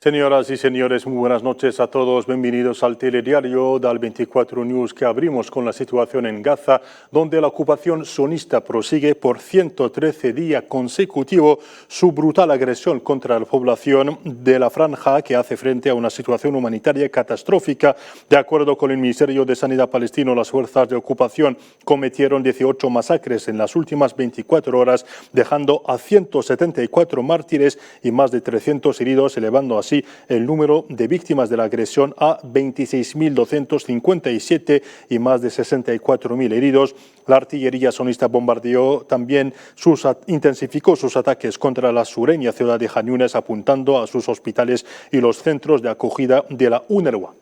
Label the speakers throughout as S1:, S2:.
S1: Señoras y señores, muy buenas noches a todos. Bienvenidos al telediario del 24 News, que abrimos con la situación en Gaza, donde la ocupación sionista prosigue por 113 días consecutivos su brutal agresión contra la población de la franja, que hace frente a una situación humanitaria catastrófica. De acuerdo con el Ministerio de Sanidad palestino, las fuerzas de ocupación cometieron 18 masacres en las últimas 24 horas, dejando a 174 mártires y más de 300 heridos, elevando así el número de víctimas de la agresión a 26.257 y más de 64.000 heridos. La artillería sionista intensificó sus ataques contra la sureña ciudad de Jan Yunis, apuntando a sus hospitales y los centros de acogida de la UNRWA.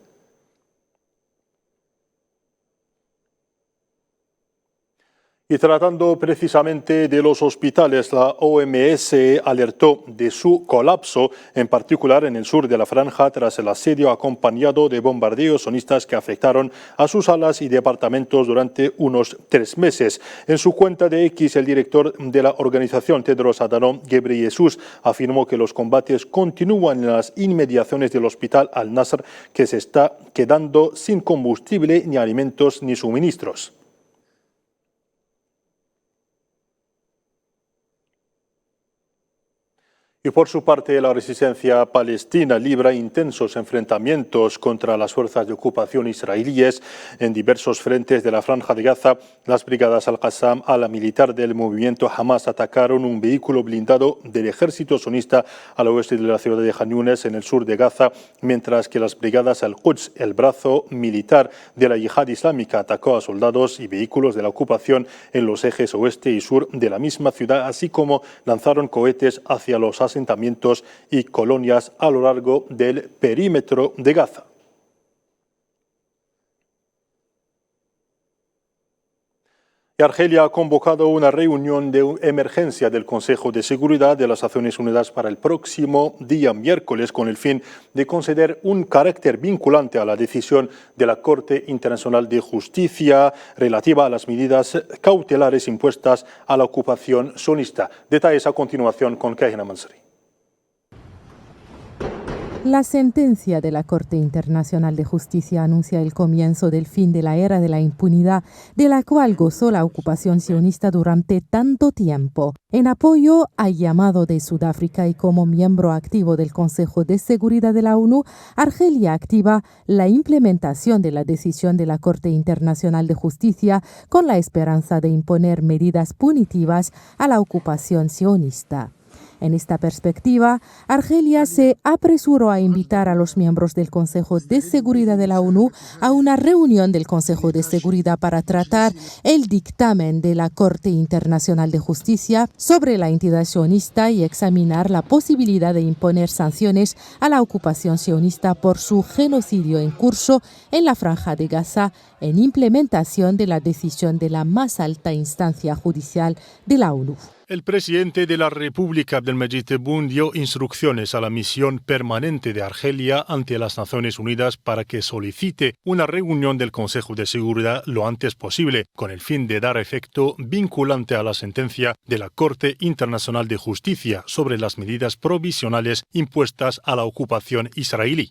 S1: Y tratando precisamente de los hospitales, la OMS alertó de su colapso, en particular en el sur de la franja, tras el asedio acompañado de bombardeos sionistas que afectaron a sus salas y departamentos durante unos 3 meses. En su cuenta de X, el director de la organización, Tedros Adhanom Ghebreyesus, afirmó que los combates continúan en las inmediaciones del hospital Al-Nasr, que se está quedando sin combustible, ni alimentos, ni suministros. Y por su parte, la resistencia palestina libra intensos enfrentamientos contra las fuerzas de ocupación israelíes en diversos frentes de la franja de Gaza. Las brigadas Al-Qassam, ala militar del movimiento Hamas, atacaron un vehículo blindado del ejército sionista al oeste de la ciudad de Jan Yunis, en el sur de Gaza, mientras que las brigadas Al-Quds, el brazo militar de la yihad islámica, atacó a soldados y vehículos de la ocupación en los ejes oeste y sur de la misma ciudad, así como lanzaron cohetes hacia los asentamientos y colonias a lo largo del perímetro de Gaza. Y Argelia ha convocado una reunión de emergencia del Consejo de Seguridad de las Naciones Unidas para el próximo día miércoles, con el fin de conceder un carácter vinculante a la decisión de la Corte Internacional de Justicia relativa a las medidas cautelares impuestas a la ocupación sionista. Detalles a continuación con Kahina Mansuri.
S2: La sentencia de la Corte Internacional de Justicia anuncia el comienzo del fin de la era de la impunidad, de la cual gozó la ocupación sionista durante tanto tiempo. En apoyo al llamado de Sudáfrica y como miembro activo del Consejo de Seguridad de la ONU, Argelia activa la implementación de la decisión de la Corte Internacional de Justicia con la esperanza de imponer medidas punitivas a la ocupación sionista. En esta perspectiva, Argelia se apresuró a invitar a los miembros del Consejo de Seguridad de la ONU a una reunión del Consejo de Seguridad para tratar el dictamen de la Corte Internacional de Justicia sobre la entidad sionista y examinar la posibilidad de imponer sanciones a la ocupación sionista por su genocidio en curso en la Franja de Gaza, en implementación de la decisión de la más alta instancia judicial de la ONU.
S1: El presidente de la República, Abdelmajid Tebboune, dio instrucciones a la misión permanente de Argelia ante las Naciones Unidas para que solicite una reunión del Consejo de Seguridad lo antes posible, con el fin de dar efecto vinculante a la sentencia de la Corte Internacional de Justicia sobre las medidas provisionales impuestas a la ocupación israelí.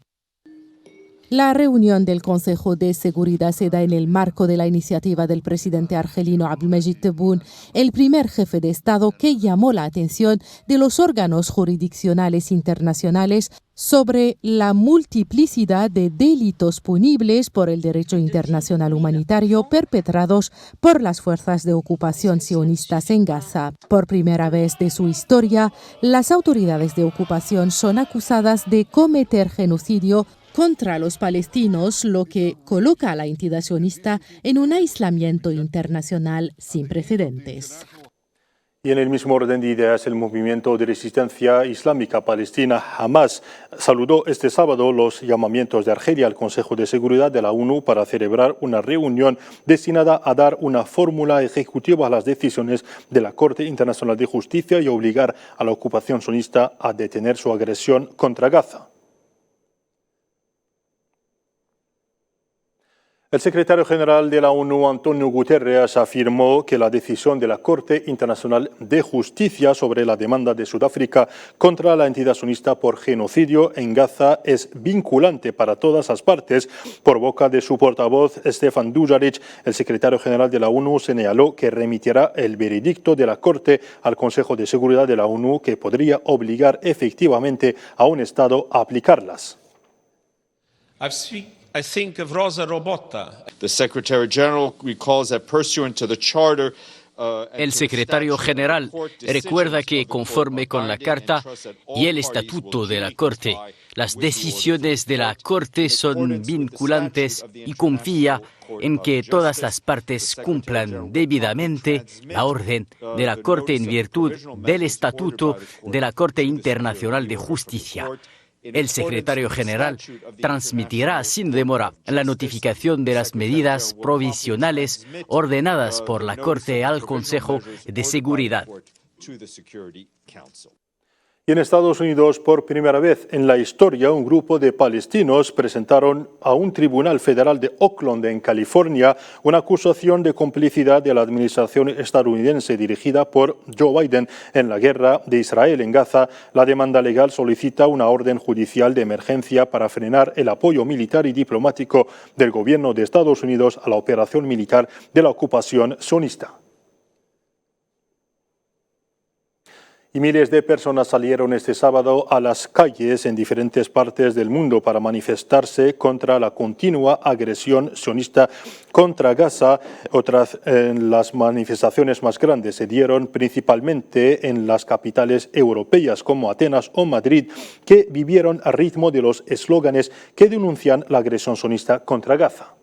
S2: La reunión del Consejo de Seguridad se da en el marco de la iniciativa del presidente argelino Abdelmajid Tebboune, el primer jefe de Estado que llamó la atención de los órganos jurisdiccionales internacionales sobre la multiplicidad de delitos punibles por el derecho internacional humanitario perpetrados por las fuerzas de ocupación sionistas en Gaza. Por primera vez de su historia, las autoridades de ocupación son acusadas de cometer genocidio contra los palestinos, lo que coloca a la entidad sionista en un aislamiento internacional sin precedentes.
S1: Y en el mismo orden de ideas, el movimiento de resistencia islámica palestina Hamas saludó este sábado los llamamientos de Argelia al Consejo de Seguridad de la ONU para celebrar una reunión destinada a dar una fórmula ejecutiva a las decisiones de la Corte Internacional de Justicia y obligar a la ocupación sionista a detener su agresión contra Gaza. El secretario general de la ONU, Antonio Guterres, afirmó que la decisión de la Corte Internacional de Justicia sobre la demanda de Sudáfrica contra la entidad sionista por genocidio en Gaza es vinculante para todas las partes. Por boca de su portavoz, Stefan Dujarric, el secretario general de la ONU señaló que remitirá el veredicto de la Corte al Consejo de Seguridad de la ONU, que podría obligar efectivamente a un Estado a aplicarlas.
S3: I think of Rosa Robotta.
S4: The Secretary General recalls that pursuant to the Charter,
S5: el secretario general recuerda que, conforme con la Carta y el Estatuto de la Corte, las decisiones de la Corte son vinculantes y confía en que todas las partes cumplan debidamente la orden de la Corte en virtud del Estatuto de la Corte Internacional de Justicia. El secretario general transmitirá sin demora la notificación de las medidas provisionales ordenadas por la Corte al Consejo de Seguridad.
S1: Y en Estados Unidos, por primera vez en la historia, un grupo de palestinos presentaron a un tribunal federal de Oakland, en California, una acusación de complicidad de la administración estadounidense dirigida por Joe Biden en la guerra de Israel en Gaza. La demanda legal solicita una orden judicial de emergencia para frenar el apoyo militar y diplomático del gobierno de Estados Unidos a la operación militar de la ocupación sionista. Y miles de personas salieron este sábado a las calles en diferentes partes del mundo para manifestarse contra la continua agresión sionista contra Gaza. Otras las manifestaciones más grandes se dieron principalmente en las capitales europeas como Atenas o Madrid, que vivieron al ritmo de los eslóganes que denuncian la agresión sionista contra Gaza.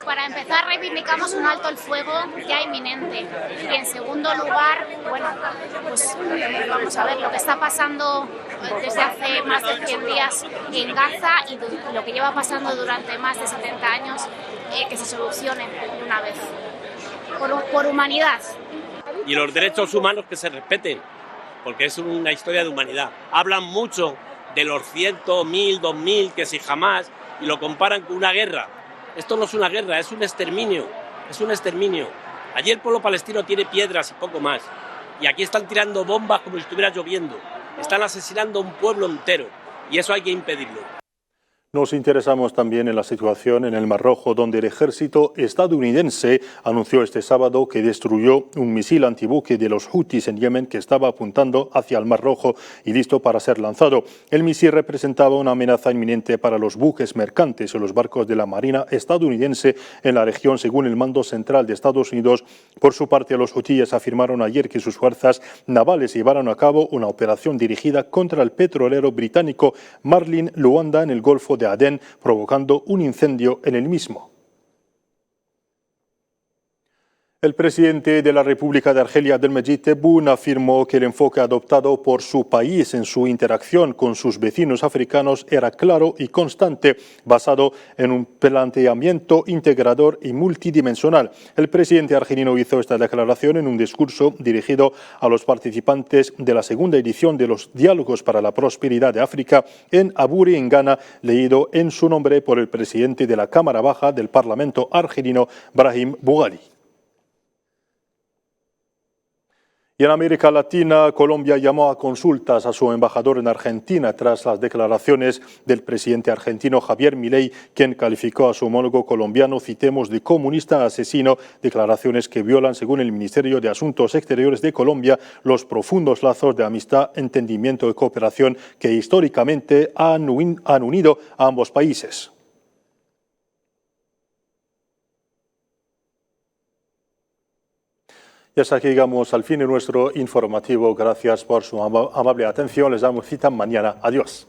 S6: Para empezar, reivindicamos un alto el fuego ya inminente. Y en segundo lugar, bueno, pues vamos a ver lo que está pasando desde hace más de 100 días en Gaza y lo que lleva pasando durante más de 70 años, que se solucione de una vez. Por humanidad.
S7: Y los derechos humanos que se respeten, porque es una historia de humanidad. Hablan mucho de los 100, 1000, 2000, que si jamás, y lo comparan con una guerra. Esto no es una guerra, es un exterminio, Allí el pueblo palestino tiene piedras y poco más. Y aquí están tirando bombas como si estuviera lloviendo. Están asesinando a un pueblo entero y eso hay que impedirlo.
S1: Nos interesamos también en la situación en el Mar Rojo, donde el ejército estadounidense anunció este sábado que destruyó un misil antibuque de los Houthis en Yemen que estaba apuntando hacia el Mar Rojo y listo para ser lanzado. El misil representaba una amenaza inminente para los buques mercantes y los barcos de la Marina estadounidense en la región, según el Mando Central de Estados Unidos. Por su parte, los Houthis afirmaron ayer que sus fuerzas navales llevaron a cabo una operación dirigida contra el petrolero británico Marlin Luanda en el Golfo de Adén, provocando un incendio en el mismo. El presidente de la República de Argelia, Abdelmejid Tebboune, afirmó que el enfoque adoptado por su país en su interacción con sus vecinos africanos era claro y constante, basado en un planteamiento integrador y multidimensional. El presidente argelino hizo esta declaración en un discurso dirigido a los participantes de la segunda edición de los Diálogos para la Prosperidad de África en Aburi, en Ghana, leído en su nombre por el presidente de la Cámara Baja del Parlamento argelino, Brahim Bughali. Y en América Latina, Colombia llamó a consultas a su embajador en Argentina tras las declaraciones del presidente argentino Javier Milei, quien calificó a su homólogo colombiano, citemos, de comunista asesino, declaraciones que violan, según el Ministerio de Asuntos Exteriores de Colombia, los profundos lazos de amistad, entendimiento y cooperación que históricamente han unido a ambos países. Y hasta aquí llegamos al fin de nuestro informativo. Gracias por su amable atención. Les damos cita mañana. Adiós.